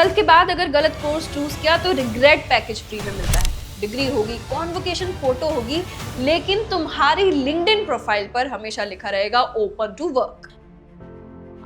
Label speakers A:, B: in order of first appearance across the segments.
A: 12th के बाद अगर गलत कोर्स चूज किया तो रिग्रेट पैकेज फ्री में मिलता है। डिग्री होगी, कॉन्वोकेशन फोटो होगी, लेकिन तुम्हारी लिंक्डइन प्रोफाइल पर हमेशा लिखा रहेगा ओपन टू वर्क।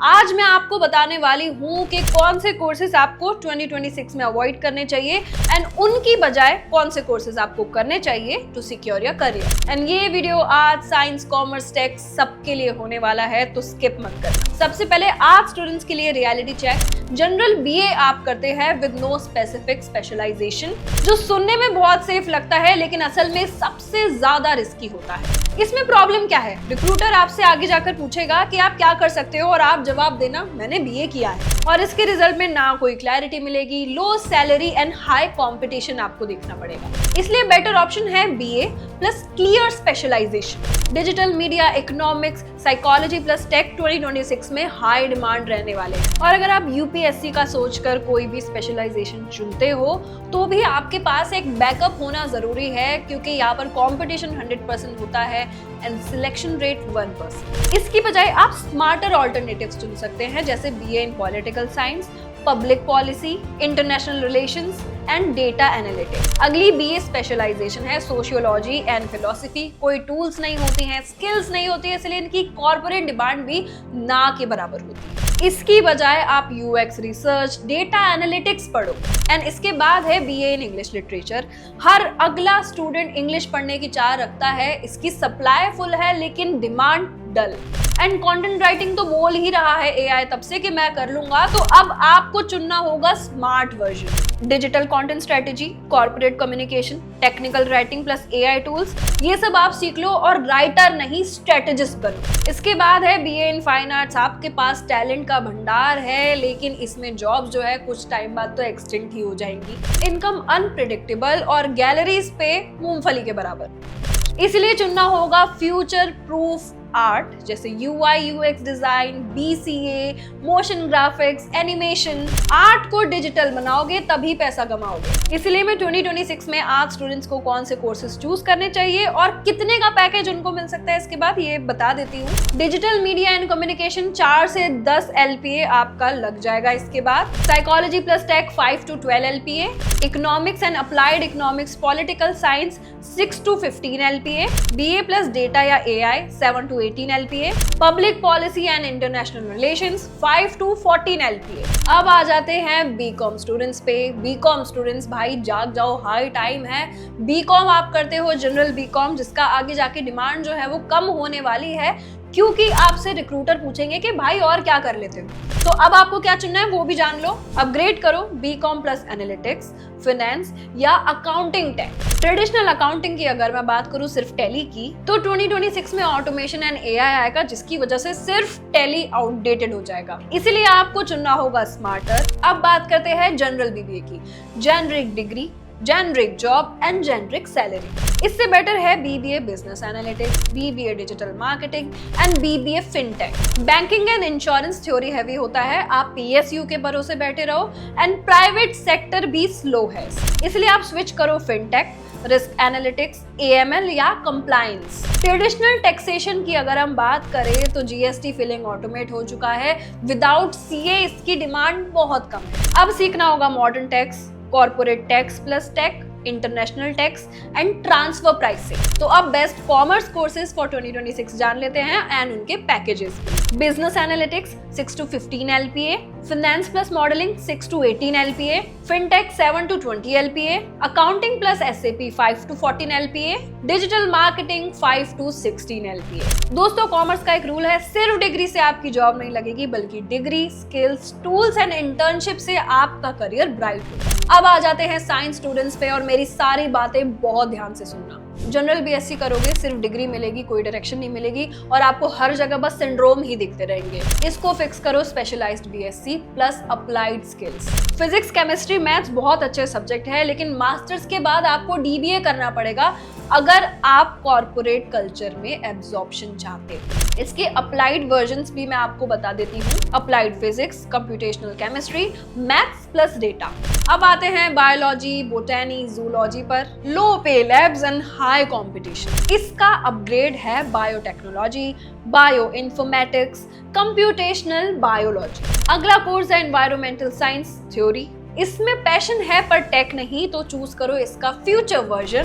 A: आज मैं आपको बताने वाली हूं कि कौन से कोर्सेज आपको 2026 में अवॉइड करने चाहिए एंड उनकी बजाय कौन से कोर्सेज आपको करने चाहिए to secure your career. And ये video art, science, commerce, tech सबके लिए होने वाला है, तो स्किप मत करना। सबसे पहले आर्ट स्टूडेंट्स के लिए रियलिटी चेक। जनरल बीए आप करते हैं विद नो स्पेसिफिक स्पेशलाइजेशन, जो सुनने में बहुत सेफ लगता है लेकिन असल में सबसे ज्यादा रिस्की होता है। इसमें प्रॉब्लम क्या है? रिक्रूटर आपसे आगे जाकर पूछेगा कि आप क्या कर सकते हो और आप जवाब देना मैंने बीए किया है, और इसके रिजल्ट में ना कोई क्लैरिटी मिलेगी, low salary and high competition आपको देखना पड़ेगा। इसलिए बेटर ऑप्शन है BA plus clear specialization. Digital media, economics, psychology plus tech 2026 में हाई डिमांड रहने वाले हैं। और अगर आप यूपीएससी का सोचकर कोई भी स्पेशलाइजेशन चुनते हो तो भी आपके पास एक बैकअप होना जरूरी है, क्योंकि यहाँ पर कंपटीशन 100% होता है एंड सिलेक्शन रेट 1%। इसकी बजाय आप स्मार्टर ऑल्टरनेटिव्स चुन सकते हैं, जैसे BA in political science, public policy, international relations and data analytics. अगली बीए स्पेशलाइजेशन है सोशियोलॉजी एंड फिलोसफी। कोई टूल्स नहीं होती हैं, स्किल्स नहीं होती है, इसलिए इनकी कॉर्पोरेट डिमांड भी ना के बराबर होती है। इसकी बजाय आप यूएक्स रिसर्च, डेटा एनालिटिक्स पढ़ो। एंड इसके बाद है बीए इन इंग्लिश लिटरेचर। हर अगला स्टूडेंट इंग्लिश पढ़ने की चाह रखता है, इसकी सप्लाई फुल है लेकिन demand dull. And content writing तो बोल ही रहा है एआई तब से कि मैं कर लूंगा, तो अब आपको चुनना होगा smart version. Digital content strategy, corporate communication, technical writing plus AI tools, ये सब आप सीख लो और राइटर नहीं स्ट्रेटेजिस्ट बनो। इसके बाद है बीए इन फाइन आर्ट्स। आपके पास टैलेंट का भंडार है, लेकिन इसमें जॉब जो है कुछ टाइम बाद तो एक्सटिंक्ट ही हो जाएंगी। इनकम अनप्रिडिक्टेबल और गैलरीज पे मूंगफली के बराबर। इसलिए चुनना होगा फ्यूचर प्रूफ आर्ट, जैसे UI UX design, BCA, motion graphics, animation. Art को डिजिटल बनाओगे तभी पैसा कमाओगे। इसलिए मैं 2026 में आर्ट स्टूडेंट्स को कौन से कोर्सेज चूज करने चाहिए और कितने का पैकेज उनको मिल सकता है इसके बाद ये बता देती हूँ। डिजिटल मीडिया एंड कम्युनिकेशन 4 से 10 एलपीए आपका लग जाएगा। इसके बाद psychology plus tech 5 to 12 LPA, economics and applied economics, political science 6 to 15 LPA, BA plus data या AI 7 to 18 LPA, public policy and international relations 5 to 14 LPA। अब आ जाते हैं बीकॉम स्टूडेंट्स पे। बीकॉम स्टूडेंट्स भाई जाग जाओ, हाई टाइम है। बीकॉम आप करते हो जनरल बीकॉम, जिसका आगे जाके डिमांड जो है वो कम होने वाली है, क्योंकि आपसे रिक्रूटर पूछेंगे कि भाई और क्या कर लेते हो। तो अब आपको क्या चुनना है वो भी जान लो। अपग्रेड करो बीकॉम प्लस एनालिटिक्स, फाइनेंस या अकाउंटिंग टेक। ट्रेडिशनल अकाउंटिंग की अगर मैं बात करूं सिर्फ टैली की, तो 2026 में ऑटोमेशन एंड एआई आएगा, जिसकी वजह से सिर्फ टैली आउटडेटेड हो जाएगा। इसीलिए आपको चुनना होगा स्मार्टर। अब बात करते हैं जनरल बीबीए की। Generic degree, generic job and generic salary. इससे बेटर है BBA business analytics, BBA digital marketing and BBA fintech. Banking and insurance theory heavy होता है, आप पीएसयू के भरोसे बैठे रहो एंड प्राइवेट सेक्टर भी स्लो है, इसलिए आप स्विच करो फिनटेक, रिस्क एनालिटिक्स, एएमएल या कंप्लायंस। ट्रेडिशनल टैक्सेशन की अगर हम बात करें तो जीएसटी फिलिंग ऑटोमेट हो चुका है, विदाउट सीए इसकी डिमांड बहुत कम है। अब सीखना होगा modern tax, corporate tax plus tech, international tax and transfer pricing. तो अब बेस्ट कॉमर्स कोर्सेज फॉर 2026 जान लेते हैं एंड उनके packages. Business analytics 6 to 15 LPA, finance plus modelling 6 to 18 LPA, fintech 7 to 20 LPA, accounting plus SAP 5 to 14 LPA, digital marketing 5 to 16 LPA। दोस्तों commerce का एक rule है, सिर्फ डिग्री से आपकी जॉब नहीं लगेगी, बल्कि degree, skills, tools and internship से आपका करियर ब्राइट होगा। अब आ जाते हैं साइंस स्टूडेंट्स पे, और मेरी सारी बातें बहुत ध्यान से सुनना। जनरल बीएससी करोगे, सिर्फ डिग्री मिलेगी, कोई डायरेक्शन नहीं मिलेगी और आपको हर जगह बस सिंड्रोम ही दिखते रहेंगे। इसको फिक्स करो specialized BSc plus applied skills. Physics, chemistry, maths बहुत अच्छे सब्जेक्ट है, लेकिन मास्टर्स के बाद आपको डीबीए करना पड़ेगा अगर आप कॉर्पोरेट कल्चर में एब्जॉर्प्शन चाहते हैं। इसके अप्लाइड वर्जन्स भी मैं आपको बता देती हूँ। Applied physics, computational chemistry, maths plus data. अब आते हैं बायोलॉजी, बोटैनी, जूलॉजी पर। लो पे लैब्स एंड हाई कंपटीशन। इसका अपग्रेड है biotechnology, bio informatics, computational biology. अगला कोर्स है एनवायरमेंटल साइंस, थ्योरी, इसमें पैशन है पर टेक नहीं, तो चूज करो इसका future version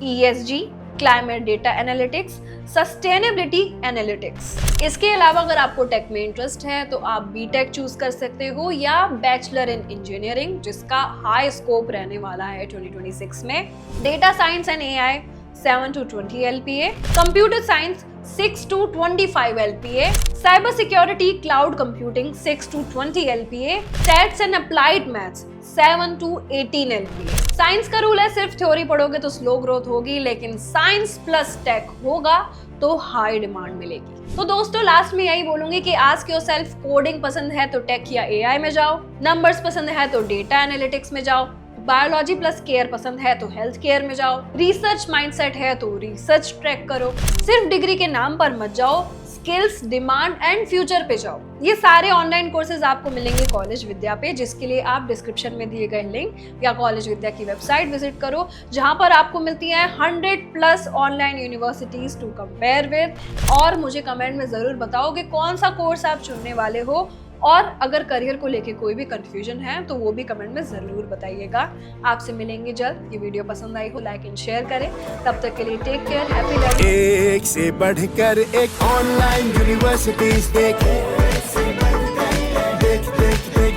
A: ESG, climate data analytics, sustainability analytics. इसके अलावा अगर आपको टेक में इंटरेस्ट है तो आप बीटेक चूज कर सकते हो या बैचलर इन इंजीनियरिंग, जिसका हाई स्कोप रहने वाला है 2026 में। Data science and AI 7 to 20 LPA, computer science 6 to 25 LPA, cyber security cloud computing 6 to 20 LPA, stats and applied maths 7 to 18 LPA। Science का रूल है सिर्फ थ्योरी पढ़ोगे तो स्लो ग्रोथ होगी, लेकिन साइंस प्लस टेक होगा तो हाई डिमांड मिलेगी। तो दोस्तों लास्ट में यही बोलूंगी कि आस्क योरसेल्फ, कोडिंग पसंद है तो टेक या AI में जाओ, नंबर्स पसंद है तो डेटा एनालिटिक्स में जाओ, बायोलॉजी प्लस केयर पसंद है तो हेल्थ केयर में जाओ, रिसर्च माइंडसेट है तो रिसर्च ट्रैक करो। सिर्फ डिग्री के नाम पर मत जाओ, स्किल्स, डिमांड एंड फ्यूचर पे जाओ। ये सारे ऑनलाइन कोर्सेज आपको मिलेंगे कॉलेज विद्या पे, जिसके लिए आप डिस्क्रिप्शन में दिए गए लिंक या कॉलेज विद्या की वेबसाइट विजिट करो, जहां पर आपको मिलती हैं 100+ online universities to compare with. और मुझे कमेंट में जरूर बताओ कि कौन सा कोर्स आप चुनने वाले हो, और अगर करियर को लेके कोई भी कंफ्यूजन है तो वो भी कमेंट में जरूर बताइएगा। आपसे मिलेंगे जल्द। ये वीडियो पसंद आई हो लाइक एंड शेयर करें। तब तक के लिए टेक केयर, हैप्पी लर्निंग।
B: एक से बढ़कर एक ऑनलाइन यूनिवर्सिटीज देखें।